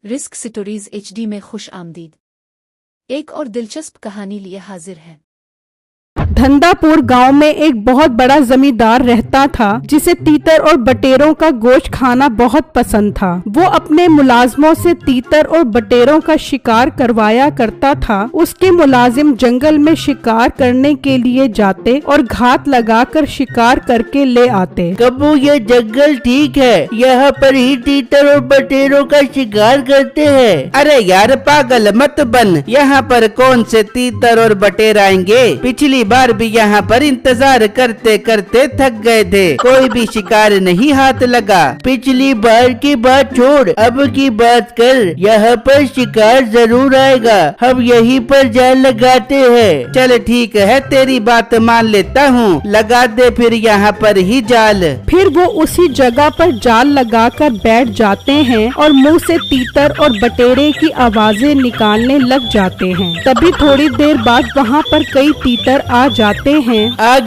Risk stories HD में खुश आमदीद। एक और दिलचस्प कहानी लिए हाजिर है। धंदापुर गांव में एक बहुत बड़ा जमींदार रहता था जिसे तीतर और बटेरों का गोश्त खाना बहुत पसंद था। वो अपने मुलाजमों से तीतर और बटेरों का शिकार करवाया करता था। उसके मुलाजिम जंगल में शिकार करने के लिए जाते और घात लगाकर शिकार करके ले आते। कब्बू, ये जंगल ठीक है, यहाँ पर ही तीतर और बटेरों का शिकार करते हैं। अरे यार पागल मत बन, यहाँ पर कौन से तीतर और बटेर आएंगे। पिछली बार भी यहाँ पर इंतजार करते करते थक गए थे, कोई भी शिकार नहीं हाथ लगा। पिछली बार की बात छोड़, अब की बात कर, यहाँ पर शिकार जरूर आएगा। हम यहीं पर जाल लगाते हैं। चल ठीक है, तेरी बात मान लेता हूँ, लगा दे फिर यहाँ पर ही जाल। फिर वो उसी जगह पर जाल लगाकर बैठ जाते हैं और मुंह से तीतर और बटेरे की आवाजें निकालने लग जाते हैं। तभी थोड़ी देर बाद वहाँ पर कई तीतर आ जाते हैं। आ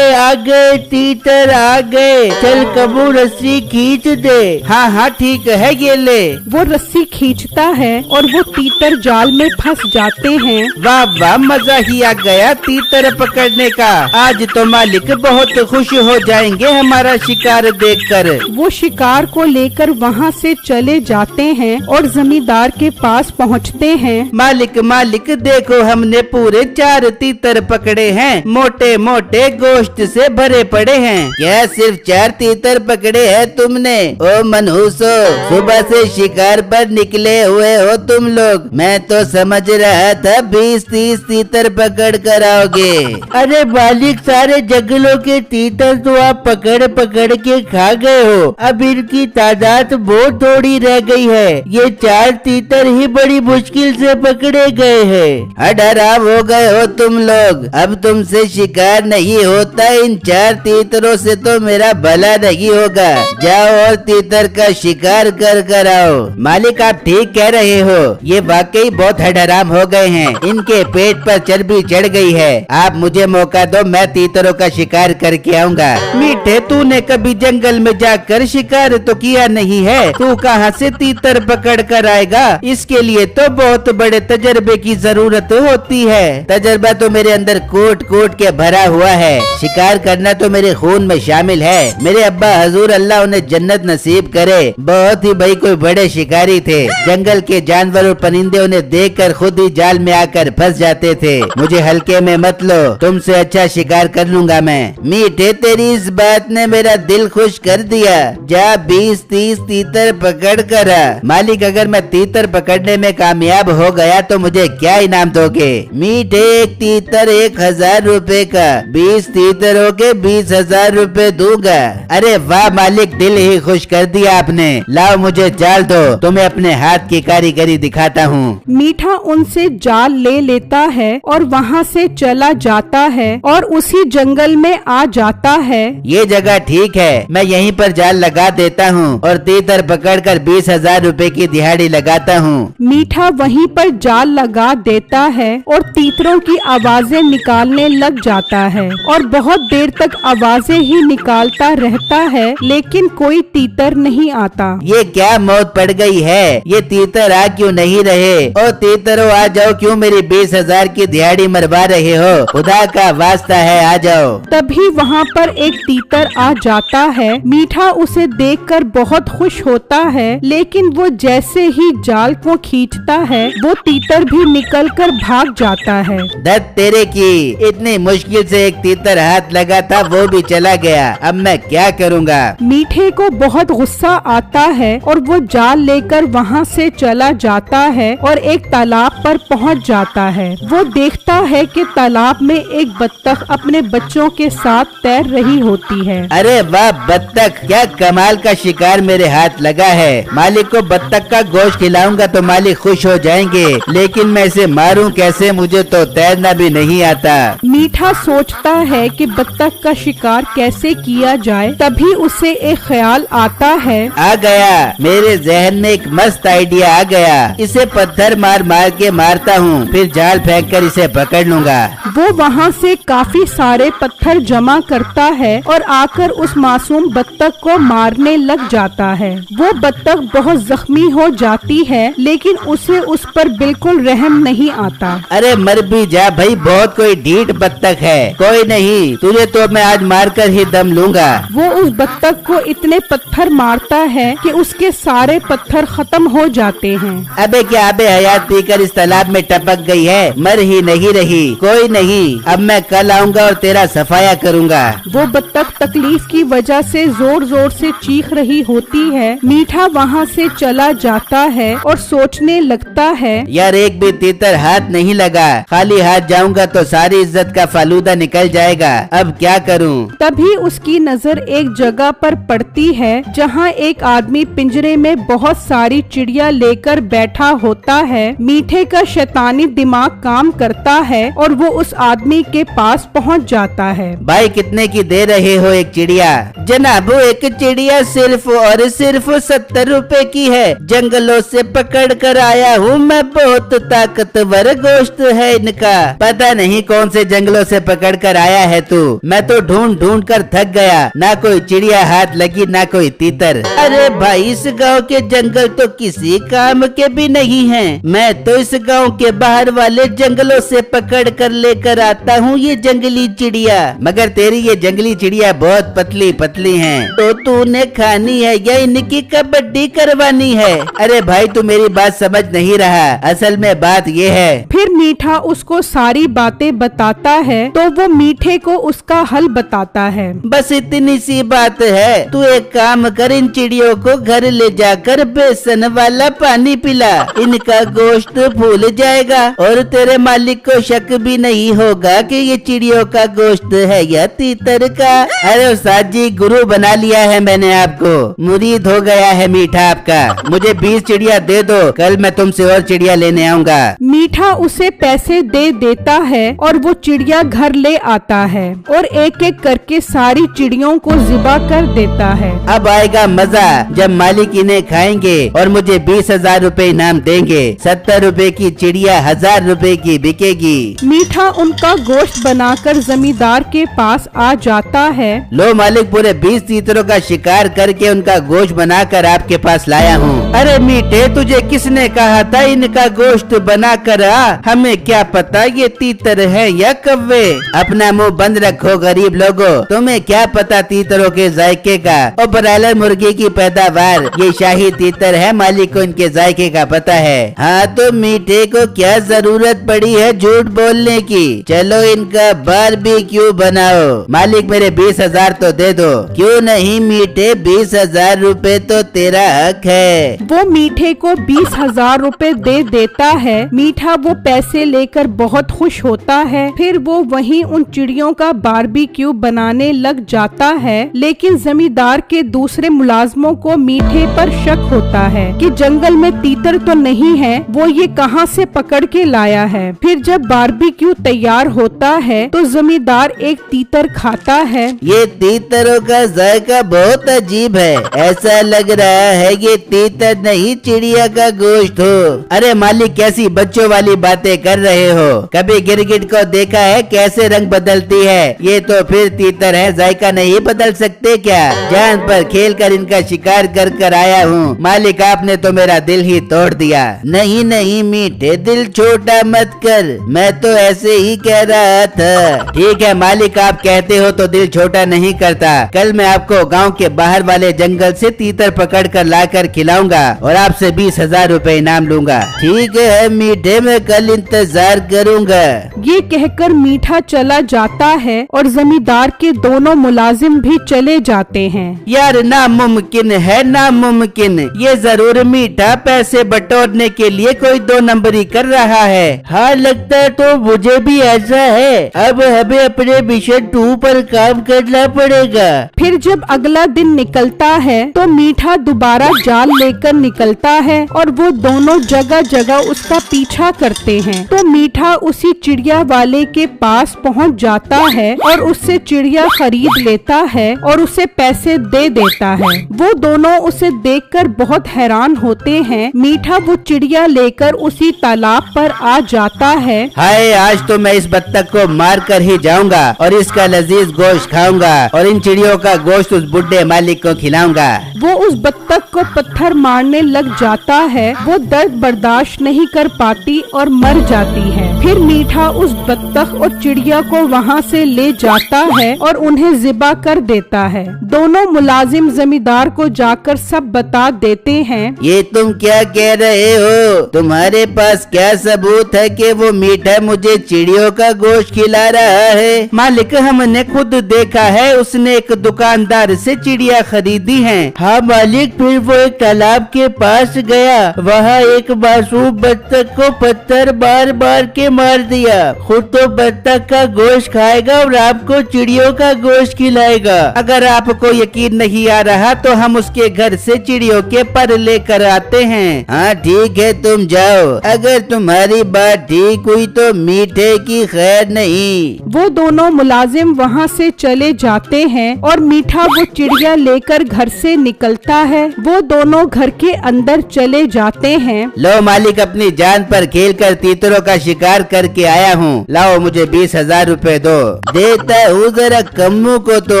गए तीतर आ गए। चल कब्बू रस्सी खींच दे। हाँ ठीक है, ये ले। वो रस्सी खींचता है और वो तीतर जाल में फंस जाते हैं। वाह, मजा ही आ गया तीतर पकड़ने का। आज तो मालिक बहुत खुश हो जाएंगे हमारा शिकार देखकर। वो शिकार को लेकर वहाँ से चले जाते हैं और जमींदार के पास पहुँचते हैं। मालिक देखो, हमने पूरे 4 तीतर पकड़े हैं, मोटे मोटे गोश्त से भरे पड़े हैं। क्या सिर्फ 4 तीतर पकड़े हैं तुमने? ओ मनहूसो, सुबह से शिकार पर निकले हुए हो तुम लोग। मैं तो समझ रहा था 20-30 तीतर पकड़ कर आओगे। अरे मालिक, सारे जंगलों के तीतर तो आप पकड़ के खा गए हो। अब इनकी तादाद बहुत थोड़ी रह गई है। ये 4 तीतर ही बड़ी मुश्किल से पकड़े गए हैं। हराम हो गए हो तुम लोग, अब तुमसे शिकार नहीं होता। इन 4 तीतरों से तो मेरा भला नहीं होगा। जाओ और तीतर का शिकार कर आओ। मालिक, आप ठीक कह रहे हो, ये वाकई बहुत हराम हो गए हैं। इनके पेट पर चर्बी चढ़ गई है। आप मुझे मौका दो, मैं तीतरों का शिकार करके आऊंगा। मीठे, तूने कभी जंगल में जाकर शिकार तो किया नहीं है, तू कहाँ से तीतर पकड़ कर आएगा? इसके लिए तो बहुत बड़े तजर्बे की जरूरत होती है। तजर्बा तो मेरे अंदर कोट के भरा हुआ है। शिकार करना तो मेरे खून में शामिल है। मेरे अब्बा हजूर अल्लाह उन्हें जन्नत नसीब करे, बहुत ही भाई कोई बड़े शिकारी थे। जंगल के जानवर और परिंदे उन्हें देखकर खुद ही जाल में आकर फंस जाते थे। मुझे हल्के में मत लो, तुमसे अच्छा शिकार कर लूंगा मैं। मीठे, तेरी इस बात ने मेरा दिल खुश कर दिया। जा 20-30 तीतर पकड़ कर आ। मालिक, अगर मैं तीतर पकड़ने में कामयाब हो गया तो मुझे क्या इनाम दोगे? मीठे, एक तीतर 1000 रुपए का, 20 तीतरों के 20,000 रुपए दूंगा। अरे वाह मालिक, दिल ही खुश कर दिया आपने। लाओ मुझे जाल दो, तुम्हें अपने हाथ की कारीगरी दिखाता हूँ। मीठा उनसे जाल ले लेता है और वहाँ से चला जाता है और उसी जंगल में आ जाता है। ये जगह ठीक है, मैं यहीं पर जाल लगा देता हूँ और तीतर पकड़कर 20,000 रुपए की दिहाड़ी लगाता हूँ। मीठा वहीं पर जाल लगा देता है और तीतरों की आवाजें निकालने लग जाता है और बहुत देर तक आवाजें ही निकालता रहता है, लेकिन कोई तीतर नहीं आता। ये क्या मौत पड़ गई है? ये तीतर आ क्यों नहीं रहे? ओ तीतरों, आ जाओ, क्यों मेरी 20,000 की दिहाड़ी मरवा रहे हो? खुदा का वास्ता है, आ जाओ। तभी वहाँ पर एक तीतर आ जाता है। मीठा उसे देखकर बहुत खुश होता है, लेकिन वो जैसे ही जाल को खींचता है वो तीतर भी निकलकर भाग जाता है। दत्त तेरे की, इतनी मुश्किल से एक तीतर हाथ लगा था, वो भी चला गया। अब मैं क्या करूँगा? मीठे को बहुत गुस्सा आता है और वो जाल लेकर वहाँ से चला जाता है और एक तालाब पर पहुँच जाता है। वो देखता है कि तालाब में एक बत्तख अपने बच्चों के साथ तैर रही होती है। अरे वाह बत्तख, क्या कमाल का शिकार मेरे हाथ लगा है। मालिक को बत्तख का गोश्त खिलाऊंगा तो मालिक खुश हो जाएंगे, लेकिन मैं इसे मारूं कैसे? मुझे तो तैरना भी नहीं आता। मीठा सोचता है कि बत्तख का शिकार कैसे किया जाए। तभी उसे एक ख्याल आता है। आ गया, मेरे जहन में एक मस्त आइडिया आ गया। इसे पत्थर मार के मारता हूँ, फिर जाल फेंक कर इसे पकड़ लूंगा। वो वहाँ से काफी सारे पत्थर जमा करता है और आकर उस मासूम बत्तख को मारने लग जाता है। वो बत्तख बहुत जख्मी हो जाती है, लेकिन उसे उस पर बिल्कुल रहम नहीं आता। अरे मर भी जा भाई, बहुत कोई ढीठ बत्तख है। कोई नहीं, तुझे तो मैं आज मारकर ही दम लूंगा। वो उस बत्तख को इतने पत्थर मारता है कि उसके सारे पत्थर खत्म हो जाते हैं। अबे क्या अबे हयात पीकर इस तालाब में टपक गई है, मर ही नहीं रही। कोई नहीं, अब मैं कल आऊंगा और तेरा सफाया करूंगा। वो बत्तख तकलीफ की वजह से जोर जोर से चीख रही होती है। मीठा वहाँ से चला जाता है और सोचने लगता है, यार एक भी तीतर हाथ नहीं लगा, खाली हाथ जाऊंगा तो सारी इज्जत का फालूदा निकल जाएगा। अब क्या करूं? तभी उसकी नजर एक जगह पर पड़ती है जहाँ एक आदमी पिंजरे में बहुत सारी चिड़िया लेकर बैठा होता है। मीठे का शैतानी दिमाग काम करता है और वो उस आदमी के पास पहुँच जाता है। भाई कितने की दे रहे हो एक चिड़िया? जनाब एक चिड़िया सिर्फ और सिर्फ 70 रुपए की है। जंगलों से पकड़ कर आया हूँ मैं, बहुत ताकतवर गोश्त है इनका। पता नहीं कौन से जंगलों से पकड़ कर आया है तू। मैं तो ढूंढ ढूंढ कर थक गया, ना कोई चिड़िया हाथ लगी ना कोई तीतर। अरे भाई इस गांव के जंगल तो किसी काम के भी नहीं हैं। मैं तो इस गांव के बाहर वाले जंगलों से पकड़ कर लेकर आता हूँ ये जंगली चिड़िया। मगर तेरी ये जंगली चिड़िया बहुत पतली पतली हैं। तो तूने खानी है या इनकी कबड्डी करवानी है? अरे भाई तू मेरी बात समझ नहीं रहा, असल में बात ये है। फिर मीठा उसको सारी बातें बताता है तो वो मीठे को उसका हल बताता है। बस इतनी सी बात है, तू एक काम कर, इन चिड़ियों को घर ले जाकर बेसन वाला पानी पिला। इनका गोश्त फूल जाएगा और तेरे मालिक को शक भी नहीं होगा कि ये चिड़ियों का गोश्त है या तीतर का। अरे उस्ताद जी गुरु बना लिया है मैंने आपको, मुरीद हो गया है मीठा आपका। मुझे 20 चिड़िया दे दो, कल मैं तुमसे और चिड़िया लेने आऊंगा। मीठा उसे पैसे दे देता है और वो चिड़िया घर ले आता है और एक एक करके सारी चिड़ियों को ज़िबा कर देता है। अब आएगा मजा जब मालिक इन्हें खाएंगे और मुझे 20,000 रुपए इनाम देंगे। 70 रुपए की चिड़िया 1000 रुपए की बिकेगी। मीठा उनका गोश्त बनाकर जमींदार के पास आ जाता है। लो मालिक, पूरे 20 तीतरों का शिकार करके उनका गोश्त बनाकर आपके पास लाया हूँ। अरे मीठे तुझे किसने कहा था इनका गोश्त बना कर आ? हमें क्या पता ये तीतर है या कव्वे। अपना मुंह बंद रखो गरीब लोगो, तुम्हें क्या पता तीतरों के जायके का। और ब्रायलर मुर्गी की पैदावार, ये शाही तीतर है, मालिक को इनके जायके का पता है। हाँ तो मीठे को क्या जरूरत पड़ी है झूठ बोलने की? चलो इनका बारबेक्यू बनाओ। मालिक मेरे 20,000 तो दे दो। क्यों नहीं मीठे, 20,000 रुपए तो तेरा हक है। वो मीठे को 20,000 रुपए दे देता है। मीठा वो पैसे लेकर बहुत खुश होता है। फिर वो वहीं उन चिड़ियों का बारबेक्यू बनाने लग जाता है। लेकिन जमींदार के दूसरे मुलाजमों को मीठे पर शक होता है कि जंगल में तीतर तो नहीं है, वो ये कहां से पकड़ के लाया है। फिर जब बारबेक्यू तैयार होता है तो जमींदार एक तीतर खाता है। ये तीतरों का जायका बहुत अजीब है, ऐसा लग रहा है ये तीतर नहीं चिड़िया का गोश्त हो। अरे मालिक कैसी बच्चों वाली बातें कर रहे हो? कभी गिरगिट को देखा है कैसे रंग बदलती है? ये तो फिर तीतर है, जायका नहीं बदल सकते क्या? जान पर खेल कर इनका शिकार कर कर आया हूँ। मालिक आपने तो मेरा दिल ही तोड़ दिया। नहीं नहीं मीठे, दिल छोटा मत कर, मैं तो ऐसे ही कह रहा था। ठीक है मालिक, आप कहते हो तो दिल छोटा नहीं करता। कल मैं आपको गांव के बाहर वाले जंगल से तीतर पकड़ कर लाकर खिलाऊंगा और आपसे 20,000 रुपए इनाम लूंगा। ठीक है मीठे, मैं कल इंतजार करूंगा। ये कहकर मीठा चला जाता है और जमींदार के दोनों मुलाजिम भी चले जाते हैं। यार नामुमकिन है, नामुमकिन। ये जरूर मीठा पैसे बटोरने के लिए कोई 2 नंबरी कर रहा है। हाँ लगता है तो मुझे भी ऐसा है। अब हमें अपने मिशन 2 पर काम करना पड़ेगा। फिर जब अगला दिन निकलता है तो मीठा दोबारा जाल लेकर निकलता है और वो दोनों जगह जगह उसका पीछा करते हैं। तो मीठा उसी चिड़िया वाले के पास पहुंच जाता है और उससे चिड़िया खरीद लेता है और उसे पैसे दे देता है। वो दोनों उसे देखकर बहुत हैरान होते हैं। मीठा वो चिड़िया लेकर उसी तालाब पर आ जाता है। हाय आज तो मैं इस बत्तख को मार कर ही जाऊंगा और इसका लजीज गोश्त खाऊंगा और इन चिड़ियों का गोश्त उस बुढ़े मालिक को खिलाऊंगा। वो उस बत्तख को पत्थर मारने लग जाता है। वो दर्द बर्दाश्त नहीं कर पाती और मर जाती है। फिर मीठा उस बत्तख और चिड़िया को वहाँ से ले जाता है और उन्हें ज़िबा कर देता है। दोनों मुलाजिम जमींदार को जाकर सब बता देते हैं। ये तुम क्या कह रहे हो? तुम्हारे पास क्या सबूत है कि वो मीठा मुझे चिड़ियों का गोश्त खिला रहा है? मालिक, हमने खुद देखा है, उसने एक दुकानदार से चिड़िया खरीदी है। हाँ मालिक, फिर वो एक तालाब के पास गया, वहाँ एक मासूम बत्तख को पत्थर बार बार के मार दिया। खुद तो बत्तख का गोश्त खाएगा और आपको चिड़ियों का गोश्त खिलाएगा। अगर आपको यकीन नहीं आ रहा तो हम उसके घर से चिड़ियों के पर लेकर आते हैं। हाँ ठीक है, तुम जाओ। अगर तुम्हारी बात ठीक हुई तो मीठे की खैर नहीं। वो दोनों मुलाजिम वहाँ से चले जाते हैं और मीठा वो चिड़िया लेकर घर से निकलता है। वो दोनों घर के अंदर चले जाते हैं। लो मालिक, अपनी जान पर खेल कर तीतरों का शिकार करके आया हूँ। लाओ मुझे 20,000 रुपए दो। देता हूँ, जरा कम्मू को तो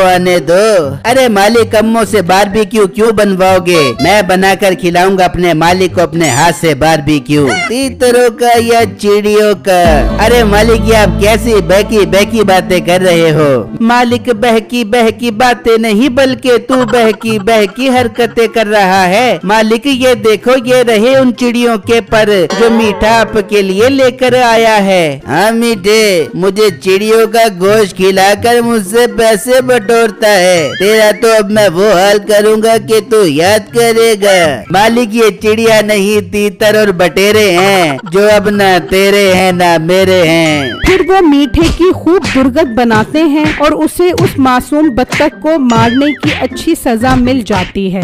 आने दो। अरे मालिक, कम्मू से बारबेक्यू क्यों बनवाओगे? मैं बनाकर खिलाऊंगा अपने मालिक को अपने हाथ से बारबेक्यू। तीतरों का या चिड़ियों का? अरे मालिक, ये आप कैसी बहकी बहकी बातें कर रहे हो? मालिक, बहकी बहकी बातें नहीं बल्कि तू बहकी बहकी हरकतें कर रहा है। मालिक, ये देखो, ये रहे उन चिड़ियों के पर जो मीठा आपके लिए लेकर आया है। हाँ मीठे, मुझे चिड़ियों का गोश्त खिलाकर मुझसे पैसे बटोरता है। तेरा तो अब मैं वो हाल करूँगा कि तू याद करेगा। मालिक, ये चिड़िया नहीं, तीतर और बटेरे हैं जो अब न तेरे हैं न मेरे हैं। फिर वो मीठे की खूब दुर्गत बनाते हैं और उसे उस मासूम बत्तख को मारने की अच्छी सजा मिल जाती है।